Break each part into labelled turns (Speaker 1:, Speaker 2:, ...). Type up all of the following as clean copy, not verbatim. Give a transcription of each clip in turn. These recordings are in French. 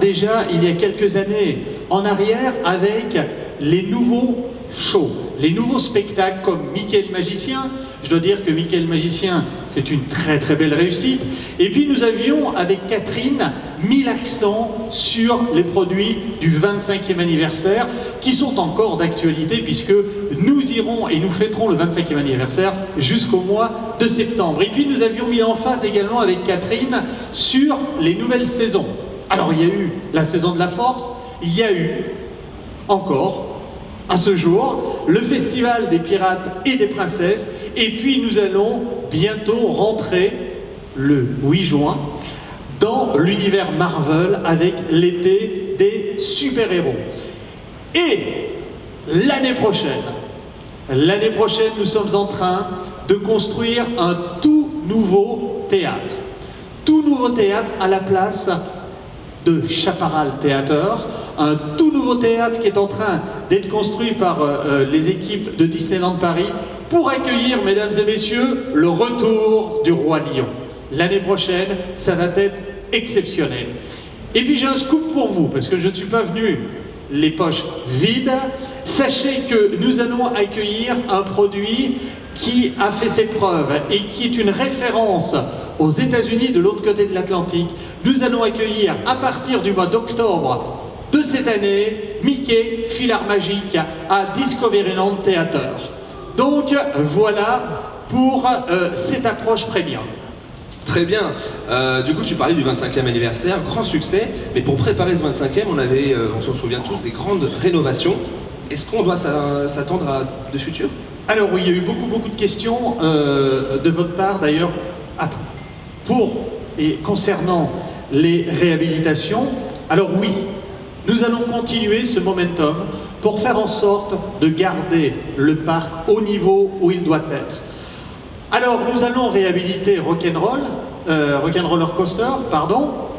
Speaker 1: Déjà, il y a quelques années en arrière, avec les nouveaux shows, les nouveaux spectacles comme Mickey le Magicien. Je dois dire que Mickey le Magicien, c'est une très très belle réussite. Et puis nous avions, avec Catherine, mis l'accent sur les produits du 25e anniversaire, qui sont encore d'actualité, puisque nous irons et nous fêterons le 25e anniversaire jusqu'au mois de septembre. Et puis nous avions mis en phase également avec Catherine sur les nouvelles saisons. Alors il y a eu la saison de la Force, il y a eu encore, à ce jour, le Festival des Pirates et des Princesses, et puis nous allons bientôt rentrer, le 8 juin, dans l'univers Marvel avec l'été des super-héros. Et l'année prochaine, nous sommes en train de construire un tout nouveau théâtre. Tout nouveau théâtre à la place de Chaparral Theater, un tout nouveau théâtre qui est en train d'être construit par les équipes de Disneyland Paris pour accueillir, mesdames et messieurs, le retour du Roi Lion. L'année prochaine, ça va être exceptionnel. Et puis j'ai un scoop pour vous, parce que je ne suis pas venu les poches vides. Sachez que nous allons accueillir un produit qui a fait ses preuves et qui est une référence aux États-Unis de l'autre côté de l'Atlantique. Nous allons accueillir à partir du mois d'octobre de cette année Mickey Filard Magique à Discoveryland Theater. Donc voilà pour cette approche premium.
Speaker 2: Très bien. Du coup, tu parlais du 25e anniversaire, grand succès. Mais pour préparer ce 25e, on s'en souvient tous, des grandes rénovations. Est-ce qu'on doit s'attendre à de futures?
Speaker 1: Alors oui, il y a eu beaucoup de questions de votre part d'ailleurs pour et concernant les réhabilitations. Alors oui, nous allons continuer ce momentum pour faire en sorte de garder le parc au niveau où il doit être. Alors nous allons réhabiliter Rock'n'Roller Coaster,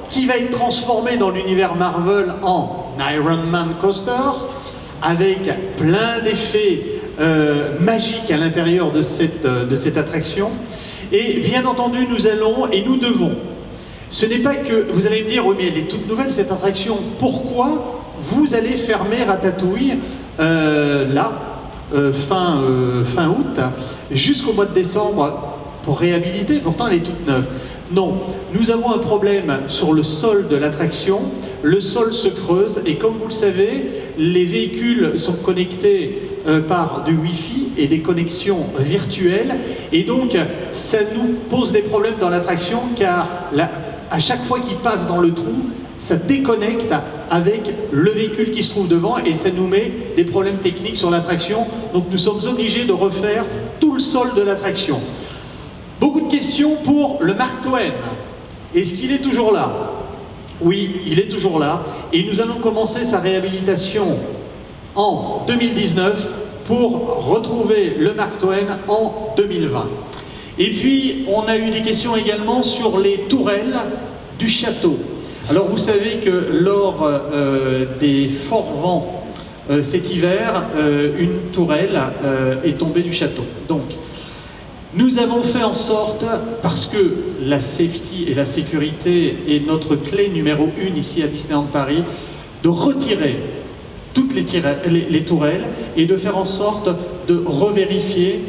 Speaker 1: qui va être transformé dans l'univers Marvel en Iron Man Coaster, avec plein d'effets magiques à l'intérieur de cette attraction. Et bien entendu, nous allons et nous devons. Ce n'est pas que vous allez me dire, oui mais elle est toute nouvelle cette attraction, pourquoi vous allez fermer Ratatouille fin août jusqu'au mois de décembre pour réhabiliter, pourtant elle est toute neuve. Non, nous avons un problème sur le sol de l'attraction, le sol se creuse et comme vous le savez, les véhicules sont connectés par du Wi-Fi et des connexions virtuelles et donc ça nous pose des problèmes dans l'attraction car à chaque fois qu'il passe dans le trou, ça déconnecte avec le véhicule qui se trouve devant et ça nous met des problèmes techniques sur l'attraction. Donc nous sommes obligés de refaire tout le sol de l'attraction. Beaucoup de questions pour le Mark Twain. Est-ce qu'il est toujours là? Oui, il est toujours là. Et nous allons commencer sa réhabilitation en 2019 pour retrouver le Mark Twain en 2020. Et puis, on a eu des questions également sur les tourelles du château. Alors, vous savez que lors des forts vents cet hiver, une tourelle est tombée du château. Donc, nous avons fait en sorte, parce que la safety et la sécurité est notre clé numéro 1 ici à Disneyland Paris, de retirer toutes les tourelles et de faire en sorte de revérifier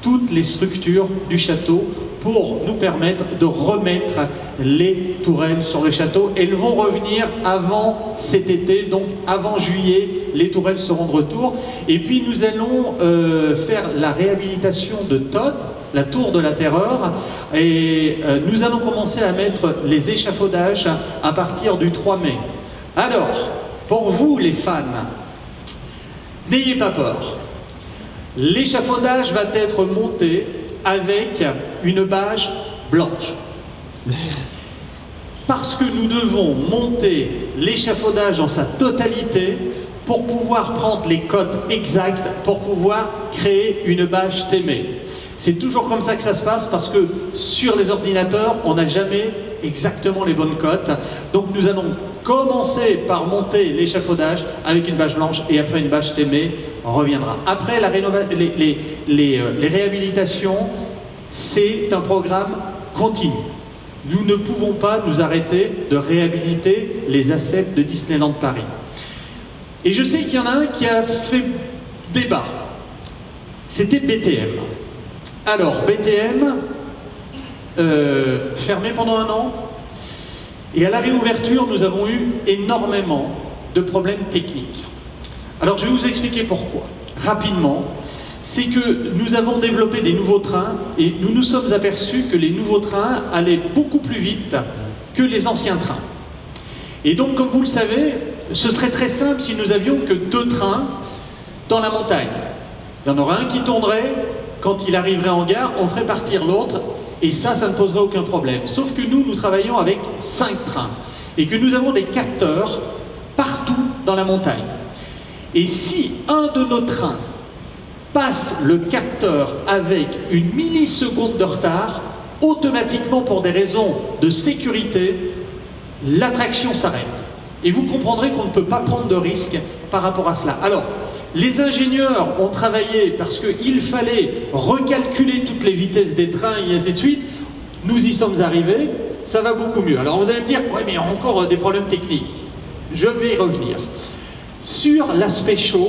Speaker 1: toutes les structures du château pour nous permettre de remettre les tourelles sur le château. Elles vont revenir avant cet été, donc avant juillet, les tourelles seront de retour. Et puis nous allons faire la réhabilitation de Todd, la tour de la terreur, et nous allons commencer à mettre les échafaudages à partir du 3 mai. Alors, pour vous les fans, n'ayez pas peur. L'échafaudage va être monté avec une bâche blanche. Parce que nous devons monter l'échafaudage dans sa totalité pour pouvoir prendre les codes exacts, pour pouvoir créer une bâche Témé. C'est toujours comme ça que ça se passe parce que sur les ordinateurs, on n'a jamais exactement les bonnes cotes. Donc nous allons commencer par monter l'échafaudage avec une bâche blanche et après une bâche Témé reviendra. Après les réhabilitations, c'est un programme continu. Nous ne pouvons pas nous arrêter de réhabiliter les assets de Disneyland Paris. Et je sais qu'il y en a un qui a fait débat. C'était BTM. Alors, BTM, fermé pendant 1 an, et à la réouverture, nous avons eu énormément de problèmes techniques. Alors, je vais vous expliquer pourquoi. Rapidement, c'est que nous avons développé des nouveaux trains et nous nous sommes aperçus que les nouveaux trains allaient beaucoup plus vite que les anciens trains. Et donc, comme vous le savez, ce serait très simple si nous avions que 2 trains dans la montagne. Il y en aura un qui tournerait, quand il arriverait en gare, on ferait partir l'autre, et ça ne poserait aucun problème. Sauf que nous travaillons avec 5 trains, et que nous avons des capteurs partout dans la montagne. Et si un de nos trains passe le capteur avec une milliseconde de retard, automatiquement, pour des raisons de sécurité, l'attraction s'arrête. Et vous comprendrez qu'on ne peut pas prendre de risque par rapport à cela. Alors, les ingénieurs ont travaillé parce qu'il fallait recalculer toutes les vitesses des trains et ainsi de suite. Nous y sommes arrivés, ça va beaucoup mieux. Alors vous allez me dire, ouais, mais il y a encore des problèmes techniques. Je vais y revenir. Sur l'aspect chaud,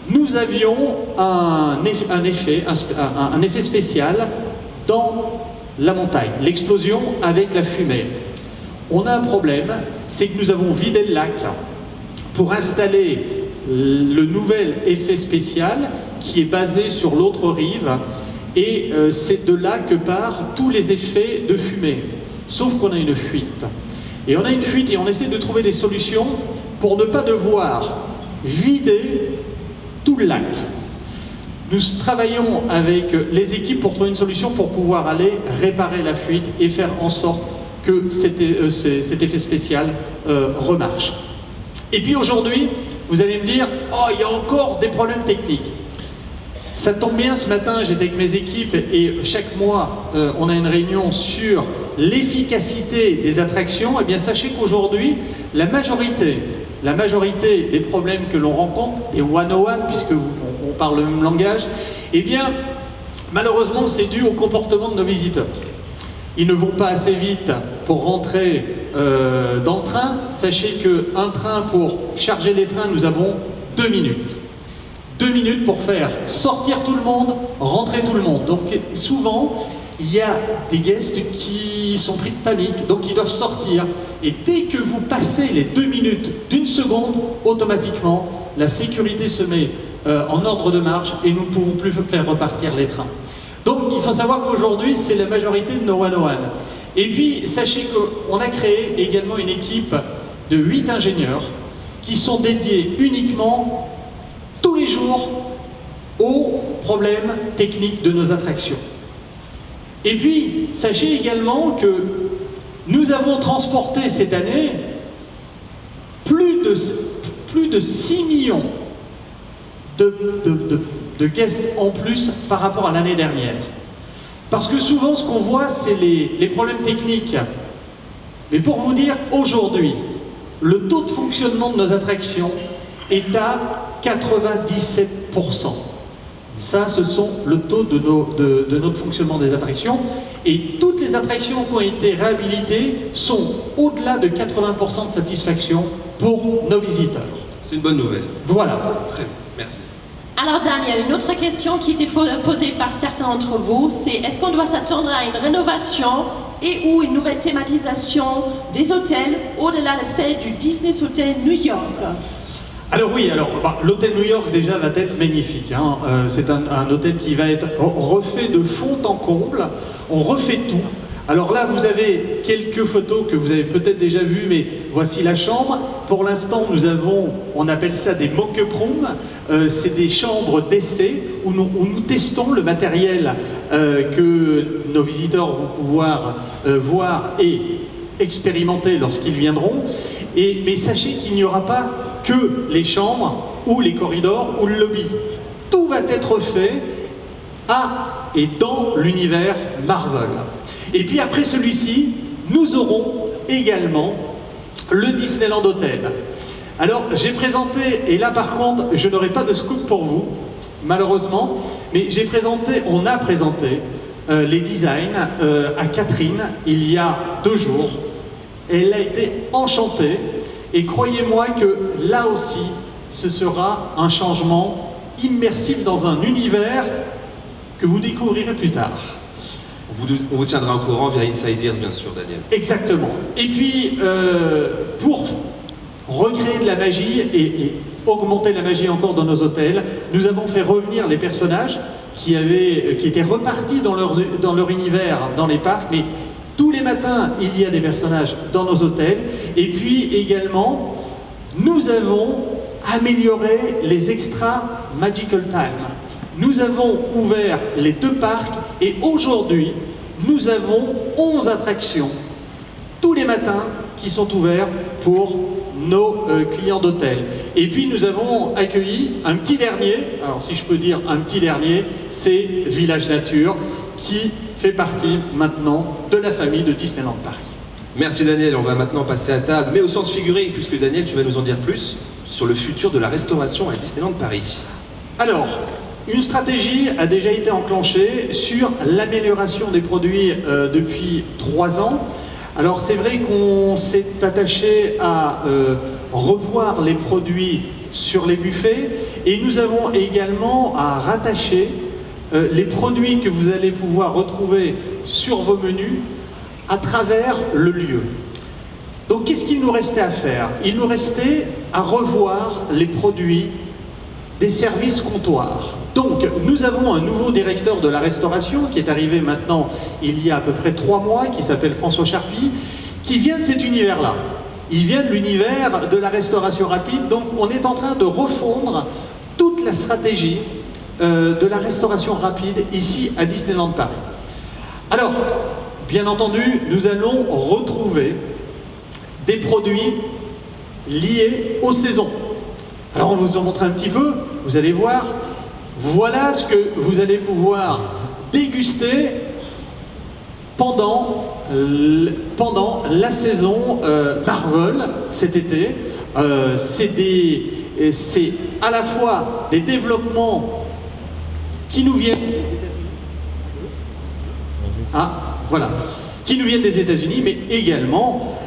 Speaker 1: nous avions un effet spécial dans la montagne, l'explosion avec la fumée. On a un problème, c'est que nous avons vidé le lac pour installer le nouvel effet spécial qui est basé sur l'autre rive, et c'est de là que partent tous les effets de fumée. Sauf qu'on a une fuite. Et on a une fuite et on essaie de trouver des solutions pour ne pas devoir vider tout le lac. Nous travaillons avec les équipes pour trouver une solution pour pouvoir aller réparer la fuite et faire en sorte que cet effet spécial remarche. Et puis aujourd'hui, vous allez me dire, oh, il y a encore des problèmes techniques. Ça tombe bien, ce matin, j'étais avec mes équipes et chaque mois, on a une réunion sur l'efficacité des attractions. Eh bien, sachez qu'aujourd'hui, la majorité des problèmes que l'on rencontre, des 101, puisque on parle le même langage, eh bien, malheureusement, c'est dû au comportement de nos visiteurs. Ils ne vont pas assez vite pour rentrer dans le train. Sachez qu'un train, pour charger les trains, nous avons 2 minutes. 2 minutes pour faire sortir tout le monde, rentrer tout le monde. Donc souvent, il y a des guests qui sont pris de panique, donc ils doivent sortir. Et dès que vous passez les 2 minutes d'1 seconde, automatiquement, la sécurité se met en ordre de marche et nous ne pouvons plus faire repartir les trains. Donc il faut savoir qu'aujourd'hui, c'est la majorité de nos 101. Et puis, sachez qu'on a créé également une équipe de 8 ingénieurs qui sont dédiés uniquement, tous les jours, aux problèmes techniques de nos attractions. Et puis, sachez également que nous avons transporté cette année plus de 6 millions de guests en plus par rapport à l'année dernière. Parce que souvent, ce qu'on voit, c'est les problèmes techniques. Mais pour vous dire, aujourd'hui, le taux de fonctionnement de nos attractions est à 97%. Ça, ce sont le taux de notre fonctionnement des attractions. Et toutes les attractions qui ont été réhabilitées sont au-delà de 80% de satisfaction pour nos visiteurs.
Speaker 2: C'est une bonne nouvelle.
Speaker 1: Voilà.
Speaker 2: Très bien, merci.
Speaker 3: Alors Daniel, une autre question qui était posée par certains d'entre vous, c'est est-ce qu'on doit s'attendre à une rénovation et ou une nouvelle thématisation des hôtels au-delà de celle du Disney Hotel New York?
Speaker 1: Alors oui, l'hôtel New York déjà va être magnifique. Hein. C'est un hôtel qui va être refait de fond en comble. On refait tout. Alors là, vous avez quelques photos que vous avez peut-être déjà vues, mais voici la chambre. Pour l'instant, on appelle ça des mock-up rooms. C'est des chambres d'essai où nous testons le matériel que nos visiteurs vont pouvoir voir et expérimenter lorsqu'ils viendront. Mais sachez qu'il n'y aura pas que les chambres ou les corridors ou le lobby. Tout va être fait à et dans l'univers Marvel. Et puis après celui-ci, nous aurons également le Disneyland Hotel. Alors j'ai présenté, et là par contre je n'aurai pas de scoop pour vous, malheureusement, mais on a présenté les designs à Catherine il y a 2 jours. Elle a été enchantée et croyez-moi que là aussi, ce sera un changement immersif dans un univers que vous découvrirez plus tard.
Speaker 2: On vous tiendra au courant via Inside Ears, bien sûr, Daniel.
Speaker 1: Exactement. Et puis, pour recréer de la magie et augmenter la magie encore dans nos hôtels, nous avons fait revenir les personnages qui étaient repartis dans leur univers, dans les parcs, mais tous les matins, il y a des personnages dans nos hôtels. Et puis également, nous avons amélioré les extra Magical Time. Nous avons ouvert les 2 parcs et aujourd'hui, nous avons 11 attractions tous les matins qui sont ouverts pour nos clients d'hôtel. Et puis nous avons accueilli un petit dernier, alors si je peux dire un petit dernier, c'est Village Nature qui fait partie maintenant de la famille de Disneyland Paris.
Speaker 2: Merci Daniel, on va maintenant passer à table, mais au sens figuré, puisque Daniel, tu vas nous en dire plus sur le futur de la restauration à Disneyland Paris.
Speaker 1: Alors, une stratégie a déjà été enclenchée sur l'amélioration des produits depuis 3 ans. Alors c'est vrai qu'on s'est attaché à revoir les produits sur les buffets et nous avons également à rattacher les produits que vous allez pouvoir retrouver sur vos menus à travers le lieu. Donc qu'est-ce qu'il nous restait à faire? Il nous restait à revoir les produits des services comptoirs. Donc nous avons un nouveau directeur de la restauration qui est arrivé maintenant il y a à peu près 3 mois, qui s'appelle François Charpie, qui vient de cet univers-là. Il vient de l'univers de la restauration rapide, donc on est en train de refondre toute la stratégie de la restauration rapide ici à Disneyland Paris. Alors, bien entendu, nous allons retrouver des produits liés aux saisons. Alors on vous en montre un petit peu, vous allez voir, voilà ce que vous allez pouvoir déguster pendant la saison Marvel cet été. C'est à la fois des développements qui nous viennent des États-Unis. Voilà, qui nous viennent des États-Unis, mais également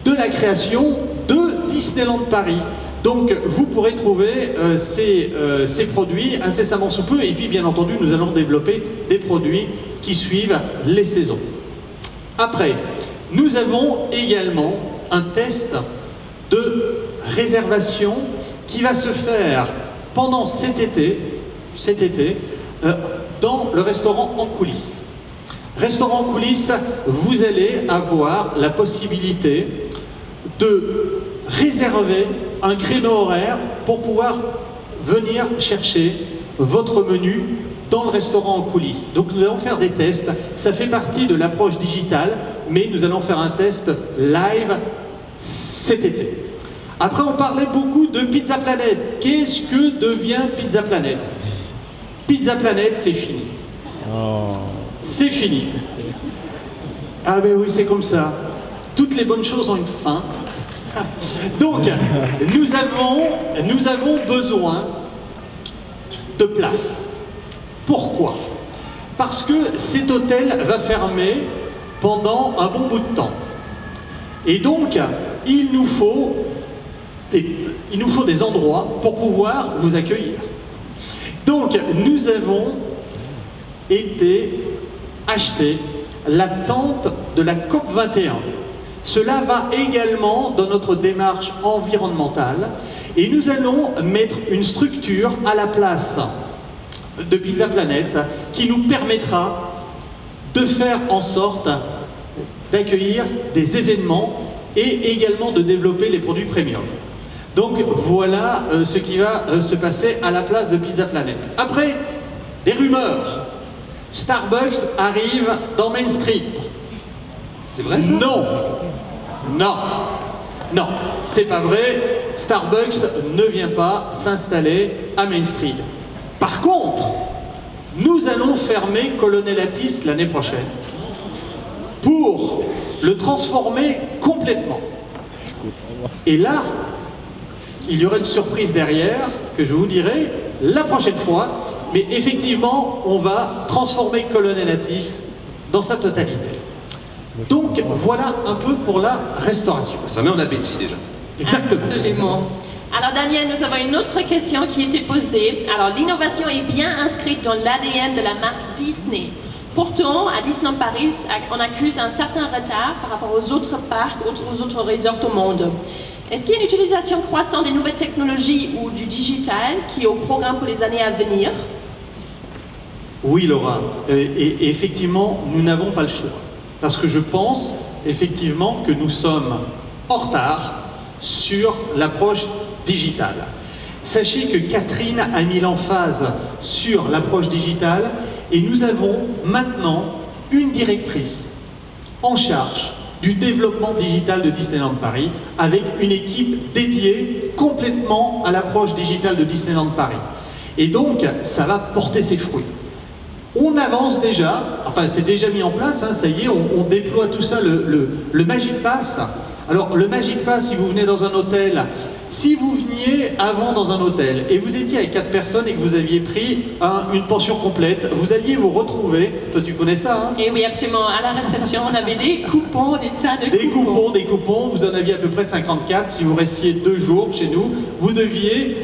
Speaker 1: de la création de Disneyland Paris. Donc vous pourrez trouver ces produits incessamment sous peu et puis bien entendu nous allons développer des produits qui suivent les saisons. Après, nous avons également un test de réservation qui va se faire pendant cet été dans le restaurant en coulisses. Restaurant en coulisses, vous allez avoir la possibilité de réserver un créneau horaire pour pouvoir venir chercher votre menu dans le restaurant en coulisses. Donc nous allons faire des tests, ça fait partie de l'approche digitale, mais nous allons faire un test live cet été. Après on parlait beaucoup de Pizza Planet. Qu'est-ce que devient Pizza Planet? Pizza Planet, c'est fini. C'est fini. Ah ben oui, c'est comme ça. Toutes les bonnes choses ont une fin. Donc, nous avons besoin de place. Pourquoi? Parce que cet hôtel va fermer pendant un bon bout de temps. Et donc, il nous faut des endroits pour pouvoir vous accueillir. Donc, nous avons été acheter la tente de la COP 21. Cela va également dans notre démarche environnementale et nous allons mettre une structure à la place de Pizza Planet qui nous permettra de faire en sorte d'accueillir des événements et également de développer les produits premium. Donc voilà ce qui va se passer à la place de Pizza Planet. Après, des rumeurs. Starbucks arrive dans Main Street.
Speaker 2: C'est vrai ça?
Speaker 1: Non. Non. Non, c'est pas vrai. Starbucks ne vient pas s'installer à Main Street. Par contre, nous allons fermer Colonel Attis l'année prochaine pour le transformer complètement. Et là, il y aura une surprise derrière que je vous dirai la prochaine fois. mais effectivement, on va transformer Colonel Atis dans sa totalité. Donc voilà un peu pour la restauration.
Speaker 2: Ça met en appétit déjà.
Speaker 1: Exactement.
Speaker 3: Absolument. Alors Daniel, nous avons une autre question qui était posée. Alors l'innovation est bien inscrite dans l'ADN de la marque Disney. Pourtant, à Disneyland Paris, on accuse un certain retard par rapport aux autres parcs, aux autres resorts au monde. Est-ce qu'il y a une utilisation croissante des nouvelles technologies ou du digital qui est au programme pour les années à venir?
Speaker 1: Oui, Laura. Et effectivement, nous n'avons pas le choix. Parce que je pense effectivement que nous sommes en retard sur l'approche digitale. Sachez que Catherine a mis l'emphase sur l'approche digitale et nous avons maintenant une directrice en charge du développement digital de Disneyland Paris avec une équipe dédiée complètement à l'approche digitale de Disneyland Paris. Et donc, ça va porter ses fruits. On avance déjà, enfin c'est déjà mis en place, hein, ça y est, on déploie tout ça, le Magic Pass. Alors le Magic Pass, si vous venez dans un hôtel, si vous veniez avant dans un hôtel et vous étiez avec 4 personnes et que vous aviez pris une pension complète, vous alliez vous retrouver, toi tu connais ça hein?
Speaker 3: Et oui absolument, à la réception on avait des coupons, des tas de coupons.
Speaker 1: Des coupons, vous en aviez à peu près 54, si vous restiez 2 jours chez nous, vous deviez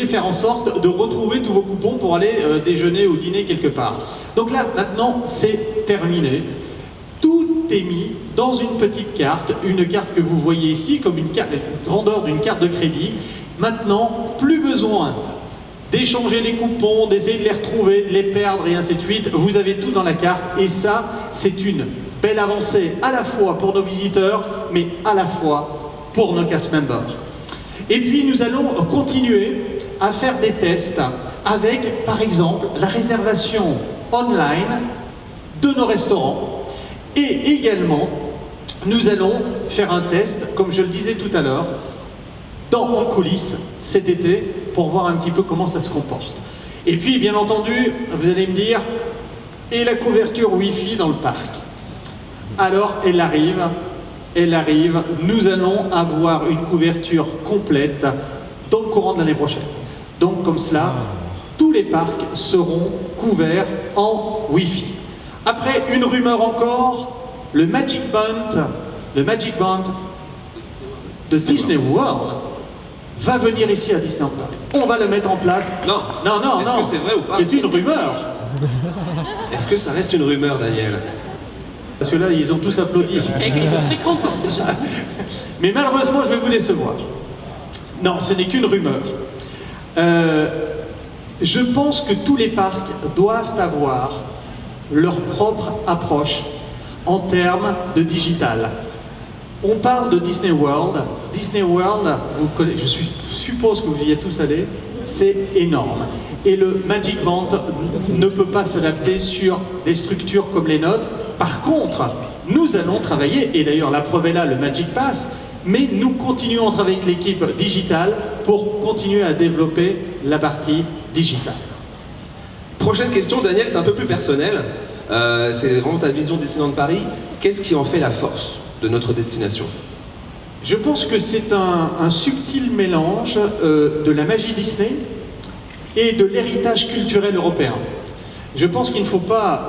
Speaker 1: faire en sorte de retrouver tous vos coupons pour aller déjeuner ou dîner quelque part. Donc là maintenant c'est terminé. Tout est mis dans une petite carte, une carte que vous voyez ici comme une grandeur d'une carte de crédit. Maintenant, plus besoin d'échanger les coupons, d'essayer de les retrouver, de les perdre et ainsi de suite. Vous avez tout dans la carte et ça, c'est une belle avancée à la fois pour nos visiteurs, mais à la fois pour nos cast members. Et puis nous allons continuer à faire des tests avec, par exemple, la réservation online de nos restaurants. Et également, nous allons faire un test, comme je le disais tout à l'heure, en coulisses cet été, pour voir un petit peu comment ça se comporte. Et puis, bien entendu, vous allez me dire, et la couverture Wi-Fi dans le parc? Alors, elle arrive, nous allons avoir une couverture complète dans le courant de l'année prochaine. Donc, comme cela, tous les parcs seront couverts en Wi-Fi. Après, une rumeur encore, le Magic Band de Disney World va venir ici à Disneyland Paris. On va le mettre en place.
Speaker 2: Non. Est-ce que c'est vrai ou pas?
Speaker 1: C'est une rumeur.
Speaker 2: Est-ce que ça reste une rumeur, Daniel?
Speaker 1: Parce que là, ils ont tous applaudi.
Speaker 3: Et il était très content déjà.
Speaker 1: Mais malheureusement, je vais vous décevoir. Non, ce n'est qu'une rumeur. Je pense que tous les parcs doivent avoir leur propre approche en termes de digital. On parle de Disney World. Disney World, je suppose que vous y êtes tous allés, c'est énorme. Et le Magic Band ne peut pas s'adapter sur des structures comme les nôtres. Par contre, nous allons travailler, et d'ailleurs la preuve est là, le Magic Pass, mais nous continuons à travailler avec l'équipe digitale pour continuer à développer la partie digitale.
Speaker 2: Prochaine question, Daniel, c'est un peu plus personnel. C'est vraiment ta vision de Disneyland Paris. Qu'est-ce qui en fait la force de notre destination?
Speaker 1: Je pense que c'est un subtil mélange de la magie Disney et de l'héritage culturel européen. Je pense qu'il ne faut pas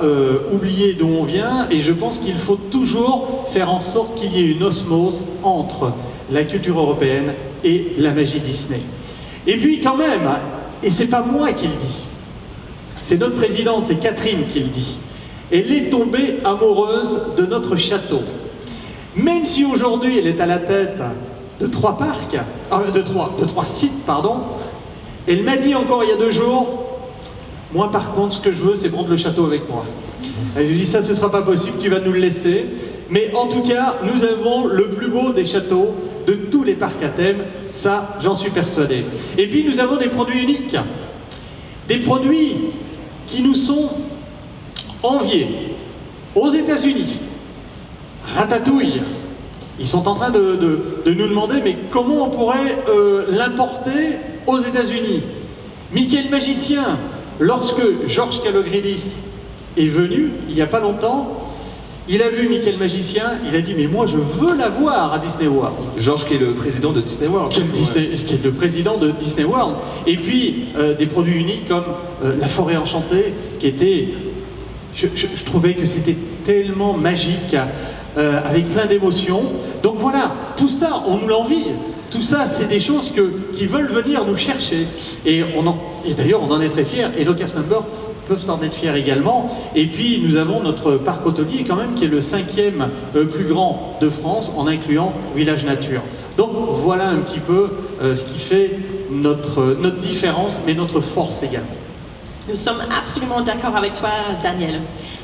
Speaker 1: oublier d'où on vient et je pense qu'il faut toujours faire en sorte qu'il y ait une osmose entre la culture européenne et la magie Disney. Et puis quand même, et c'est pas moi qui le dis, c'est notre présidente, c'est Catherine qui le dit. Elle est tombée amoureuse de notre château. Même si aujourd'hui elle est à la tête de 3 parcs, de 3 sites, pardon, elle m'a dit encore il y a 2 jours, moi par contre ce que je veux c'est prendre le château avec moi. Elle lui dit ça ce sera pas possible, tu vas nous le laisser. Mais en tout cas, nous avons le plus beau des châteaux de tous les parcs à thème, ça j'en suis persuadé. Et puis nous avons des produits uniques, des produits qui nous sont enviés aux États-Unis. Ratatouille, ils sont en train de nous demander mais comment on pourrait l'importer aux États-Unis. Mickey le magicien, lorsque George Kalogridis est venu il n'y a pas longtemps, Il a vu Mickey le magicien, il a dit mais moi je veux la voir à Disney World.
Speaker 2: Georges qui est le président de Disney World.
Speaker 1: Qui est le président de Disney World. Et puis des produits uniques comme la forêt enchantée, qui était... Je trouvais que c'était tellement magique, avec plein d'émotions. Donc voilà, tout ça, on nous l'envie. Tout ça, c'est des choses qui veulent venir nous chercher. Et d'ailleurs, on en est très fiers. Et nos cast members peuvent en être fiers également. Et puis, nous avons notre parc hôtelier, quand même, qui est le 5e plus grand de France, en incluant Village Nature. Donc, voilà un petit peu ce qui fait notre différence, mais notre force également.
Speaker 3: Nous sommes absolument d'accord avec toi, Daniel.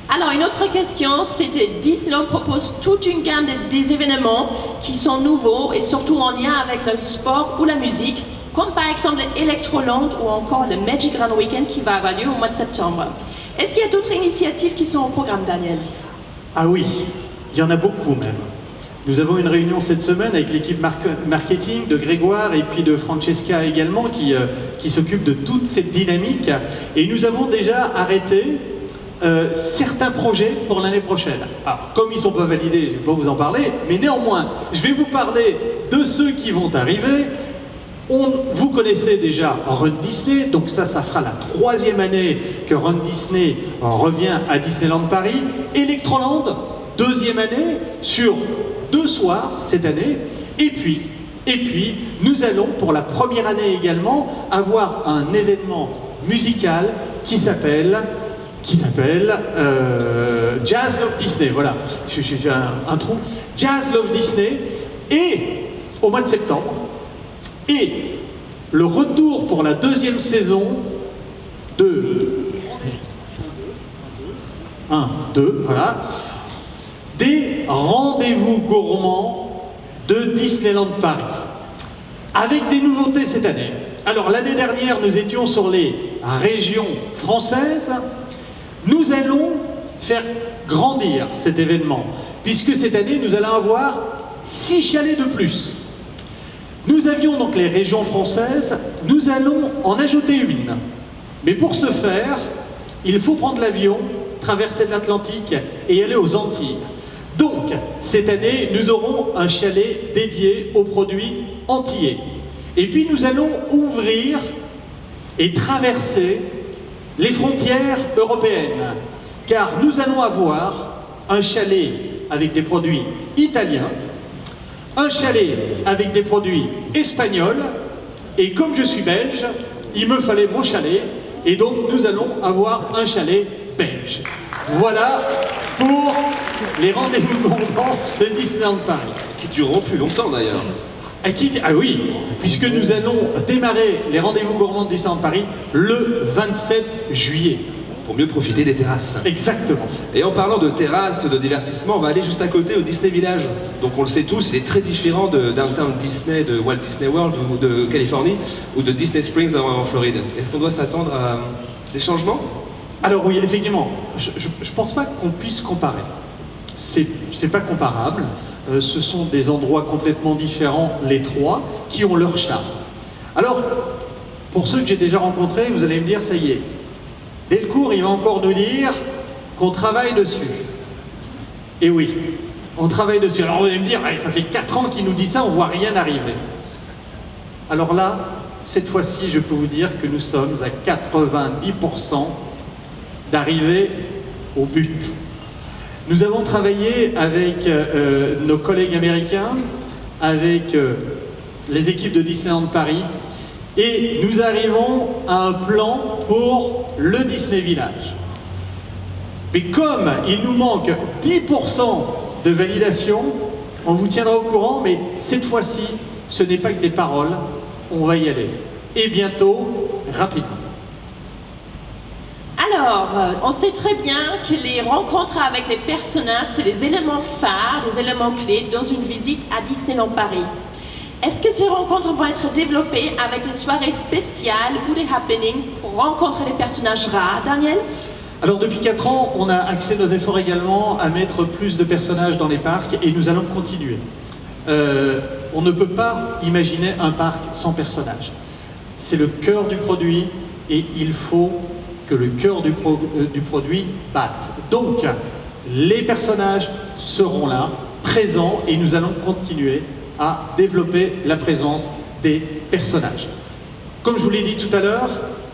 Speaker 3: Alors, une autre question, c'était Disneyland propose toute une gamme des événements qui sont nouveaux et surtout en lien avec le sport ou la musique, comme par exemple Electroland ou encore le Magic Grand Weekend qui va avoir lieu au mois de septembre. Est-ce qu'il y a d'autres initiatives qui sont au programme, Daniel?
Speaker 1: Ah oui, il y en a beaucoup même. Nous avons une réunion cette semaine avec l'équipe marketing de Grégoire et puis de Francesca également qui s'occupe de toute cette dynamique. Et nous avons déjà arrêté certains projets pour l'année prochaine. Alors, comme ils ne sont pas validés, je ne vais pas vous en parler, mais néanmoins, je vais vous parler de ceux qui vont arriver. Vous connaissez déjà Run Disney, donc ça fera la 3e année que Run Disney revient à Disneyland Paris. Electroland, 2e année, sur 2 soirs cette année. Et puis, nous allons pour la première année également avoir un événement musical qui s'appelle Jazz Love Disney. Voilà, j'ai un trou. Jazz Love Disney, et au mois de septembre. Et le retour pour la 2e saison de 1, 2, voilà, des rendez-vous gourmands de Disneyland Paris, avec des nouveautés cette année. Alors l'année dernière, nous étions sur les régions françaises. Nous allons faire grandir cet événement, puisque cette année, nous allons avoir 6 chalets de plus. Nous avions donc les régions françaises, nous allons en ajouter une. Mais pour ce faire, il faut prendre l'avion, traverser l'Atlantique et aller aux Antilles. Donc, cette année, nous aurons un chalet dédié aux produits antillais. Et puis, nous allons ouvrir et traverser les frontières européennes, car nous allons avoir un chalet avec des produits italiens, un chalet avec des produits espagnols, et comme je suis belge, il me fallait mon chalet, et donc nous allons avoir un chalet belge. Voilà pour les rendez-vous gourmands de Disneyland Paris.
Speaker 2: Qui dureront plus longtemps d'ailleurs.
Speaker 1: Ah oui, puisque nous allons démarrer les rendez-vous gourmands de Disneyland Paris le 27 juillet.
Speaker 2: Pour mieux profiter des terrasses.
Speaker 1: Exactement.
Speaker 2: Et en parlant de terrasses, de divertissement, on va aller juste à côté au Disney Village. Donc on le sait tous, il est très différent de Downtown Disney, de Walt Disney World ou de Californie, ou de Disney Springs en Floride. Est-ce qu'on doit s'attendre à des changements?
Speaker 1: Alors oui, effectivement, je pense pas qu'on puisse comparer. C'est pas comparable. Ce sont des endroits complètement différents, les trois, qui ont leur charme. Alors, pour ceux que j'ai déjà rencontrés, vous allez me dire, ça y est, Delcourt, il va encore nous dire qu'on travaille dessus. Et oui, on travaille dessus. Alors vous allez me dire, ça fait 4 ans qu'il nous dit ça, on voit rien arriver. Alors là, cette fois-ci, je peux vous dire que nous sommes à 90% d'arriver au but. Nous avons travaillé avec nos collègues américains, avec les équipes de Disneyland Paris, et nous arrivons à un plan pour le Disney Village. Mais comme il nous manque 10% de validation, on vous tiendra au courant, mais cette fois-ci, ce n'est pas que des paroles, on va y aller. Et bientôt, rapidement.
Speaker 3: Alors, on sait très bien que les rencontres avec les personnages, c'est les éléments phares, les éléments clés dans une visite à Disneyland Paris. Est-ce que ces rencontres vont être développées avec des soirées spéciales ou des happenings pour rencontrer les personnages rares, Daniel?
Speaker 1: Alors depuis 4 ans, on a axé nos efforts également à mettre plus de personnages dans les parcs et nous allons continuer. On ne peut pas imaginer un parc sans personnages. C'est le cœur du produit et il faut que le cœur du produit batte. Donc, Les personnages seront là, présents, et nous allons continuer à développer la présence des personnages. Comme je vous l'ai dit tout à l'heure,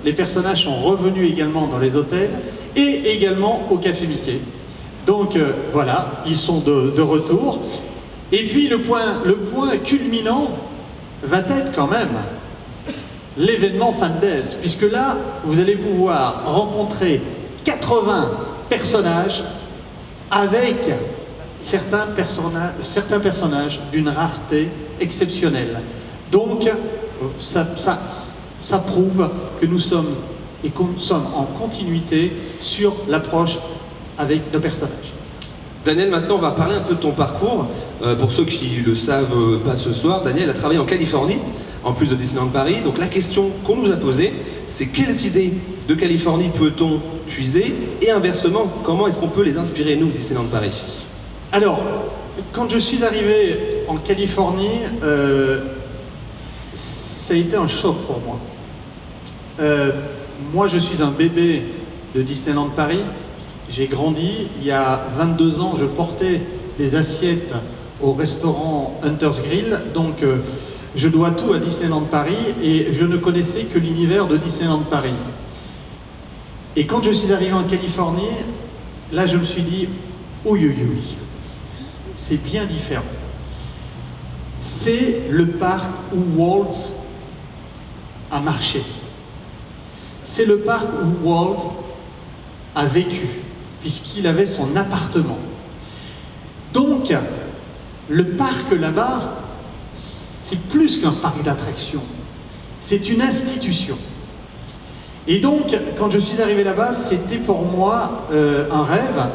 Speaker 1: les personnages sont revenus également dans les hôtels et également au Café Mickey. Donc voilà, ils sont de retour. Et puis le point culminant va être quand même l'événement Fan Days, puisque là, vous allez pouvoir rencontrer 80 personnages avec certains personnages d'une rareté exceptionnelle. Donc, ça prouve que nous sommes en continuité sur l'approche avec nos personnages.
Speaker 2: Daniel, maintenant on va parler un peu de ton parcours. Pour ceux qui ne le savent pas ce soir, Daniel a travaillé en Californie, en plus de Disneyland Paris. Donc la question qu'on nous a posée, c'est quelles idées de Californie peut-on puiser? Et inversement, comment est-ce qu'on peut les inspirer, nous, Disneyland Paris?
Speaker 1: Alors, quand je suis arrivé en Californie, ça a été un choc pour moi. Moi, je suis un bébé de Disneyland Paris. J'ai grandi, il y a 22 ans, je portais des assiettes au restaurant Hunter's Grill, donc je dois tout à Disneyland Paris et je ne connaissais que l'univers de Disneyland Paris. Et quand je suis arrivé en Californie, là je me suis dit, oui, c'est bien différent. C'est le parc où Walt a marché. C'est le parc où Walt a vécu, puisqu'il avait son appartement. Donc, le parc là-bas, c'est plus qu'un parc d'attractions. C'est une institution. Et donc, quand je suis arrivé là-bas, c'était pour moi un rêve.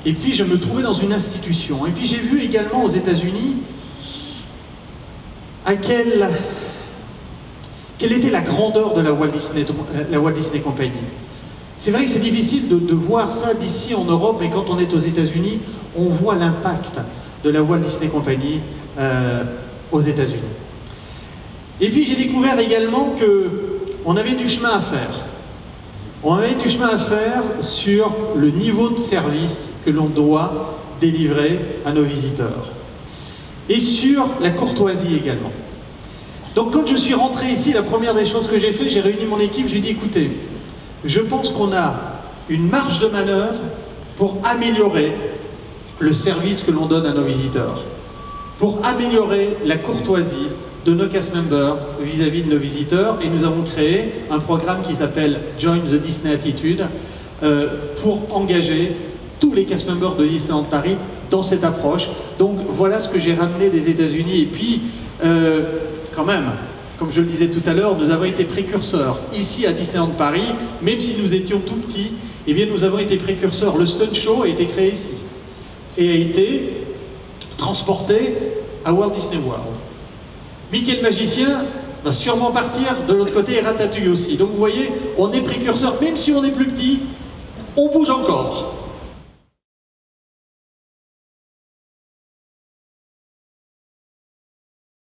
Speaker 1: Et puis, je me trouvais dans une institution. Et puis, j'ai vu également aux États-Unis quelle était la grandeur de la Walt Disney Company. C'est vrai que c'est difficile de voir ça d'ici en Europe, mais quand on est aux États-Unis, on voit l'impact de la Walt Disney Company aux États-Unis. Et puis j'ai découvert également qu'on avait du chemin à faire. On avait du chemin à faire sur le niveau de service que l'on doit délivrer à nos visiteurs. Et sur la courtoisie également. Donc quand je suis rentré ici, la première des choses que j'ai fait, j'ai réuni mon équipe, je lui ai dit, écoutez, je pense qu'on a une marge de manœuvre pour améliorer le service que l'on donne à nos visiteurs, pour améliorer la courtoisie de nos cast members vis-à-vis de nos visiteurs, et nous avons créé un programme qui s'appelle Join the Disney Attitude pour engager tous les cast members de Disneyland Paris dans cette approche. Donc voilà ce que j'ai ramené des États-Unis. Et puis quand même, comme je le disais tout à l'heure, nous avons été précurseurs ici à Disneyland Paris, même si nous étions tout petits, eh bien nous avons été précurseurs. Le Stunt Show a été créé ici et a été transporté à Walt Disney World. Mickey le magicien va sûrement partir de l'autre côté et Ratatouille aussi. Donc vous voyez, on est précurseurs, même si on est plus petit, on bouge encore.